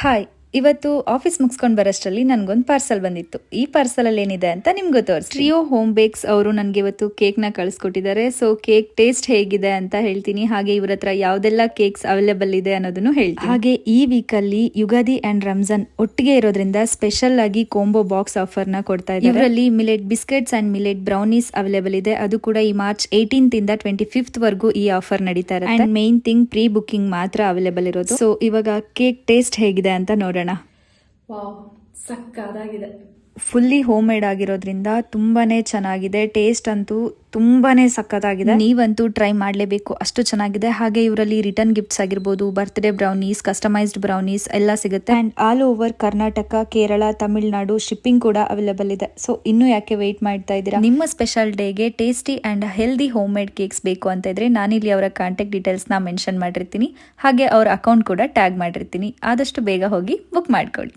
Hi, ಇವತ್ತು office ಮುಗಿಸ್ಕೊಂಡು ಬರೋಷ್ಟರಲ್ಲಿ ನನಗೊಂದು ಪಾರ್ಸಲ್ ಬಂದಿತ್ತು. ಈ ಪಾರ್ಸಲಲ್ಲಿ ಏನಿದೆ ಅಂತ ನಿಮ್ಗೆ ತೋರಿಸ್ತೀನಿ. ಟ್ರಿಯೋ ಹೋಮ್ ಬೇಕ್ಸ್ ಅವರು ನನಗೆ ಇವತ್ತು ಕೇಕ್ನ ಕಳಿಸ್ಕೊಟ್ಟಿದ್ದಾರೆ. ಸೊ ಕೇಕ್ ಟೇಸ್ಟ್ ಹೇಗಿದೆ ಅಂತ ಹೇಳ್ತೀನಿ, ಹಾಗೆ ಇವ್ರ ಹತ್ರ ಯಾವ್ದೆಲ್ಲ ಕೇಕ್ಸ್ ಅವೈಲೇಬಲ್ ಇದೆ ಅನ್ನೋದನ್ನು ಹೇಳ್ತೀನಿ. ಹಾಗೆ ಈ ವೀಕಲ್ಲಿ ಯುಗಾದಿ ಅಂಡ್ ರಂಜಾನ್ ಒಟ್ಟಿಗೆ ಇರೋದ್ರಿಂದ ಸ್ಪೆಷಲ್ ಆಗಿ ಕೋಂಬೋ ಬಾಕ್ಸ್ ಆಫರ್ನ ಕೊಡ್ತಾ ಇದ್ದಾರೆ. ಇವರಲ್ಲಿ millet biscuits and millet brownies available ಇದೆ. ಅದು ಕೂಡ ಈ ಮಾರ್ಚ್ 18 ಇಂದ 25th ವರೆಗೂ ಈ ಆಫರ್ ನಡೀತಾ ಇರುತ್ತೆ. ಮೇನ್ ಥಿಂಗ್ ಪ್ರೀ ಬುಕಿಂಗ್ ಮಾತ್ರ ಅವೈಲೇಬಲ್ ಇರೋದು. ಸೊ ಇವಾಗ ಕೇಕ್ ಟೇಸ್ಟ್ ಹೇಗಿದೆ ಅಂತ ನೋಡೋಣ. ವಾವ್, ಸಕ್ಕತ್ತಾಗಿದೆ. ಫುಲ್ಲಿ ಹೋಮ್ ಮೇಡ್ ಆಗಿರೋದ್ರಿಂದ ತುಂಬಾನೇ ಚೆನ್ನಾಗಿದೆ. ಟೇಸ್ಟ್ ಅಂತೂ ತುಂಬಾನೇ ಸಕ್ಕತ್ತಾಗಿದೆ. ನೀವಂತೂ ಟ್ರೈ ಮಾಡಲೇಬೇಕು, ಅಷ್ಟು ಚೆನ್ನಾಗಿದೆ. ಹಾಗೆ ಇವರಲ್ಲಿ ರಿಟರ್ನ್ ಗಿಫ್ಟ್ಸ್ ಆಗಿರ್ಬೋದು, ಬರ್ತ್ಡೇ ಬ್ರೌನೀಸ್, ಕಸ್ಟಮೈಸ್ಡ್ ಬ್ರೌನೀಸ್ ಎಲ್ಲ ಸಿಗುತ್ತೆ. And all over Karnataka, Kerala, Tamil Nadu shipping ಕೂಡ ಅವೈಲೇಬಲ್ ಇದೆ. ಸೊ ಇನ್ನು ಯಾಕೆ ವೆಯ್ಟ್ ಮಾಡ್ತಾ ಇದ್ದೀರಾ? ನಿಮ್ಮ ಸ್ಪೆಷಲ್ ಡೇಗೆ tasty and healthy home made cakes ಬೇಕು ಅಂತ ಇದ್ರೆ ನಾನಿಲ್ಲಿ ಅವರ ಕಾಂಟ್ಯಾಕ್ಟ್ ಡೀಟೇಲ್ಸ್ ನ ಮೆನ್ಷನ್ ಮಾಡಿರ್ತೀನಿ. ಹಾಗೆ ಅವ್ರ ಅಕೌಂಟ್ ಕೂಡ ಟ್ಯಾಗ್ ಮಾಡಿರ್ತೀನಿ. ಆದಷ್ಟು ಬೇಗ ಹೋಗಿ ಬುಕ್ ಮಾಡ್ಕೊಳ್ಳಿ.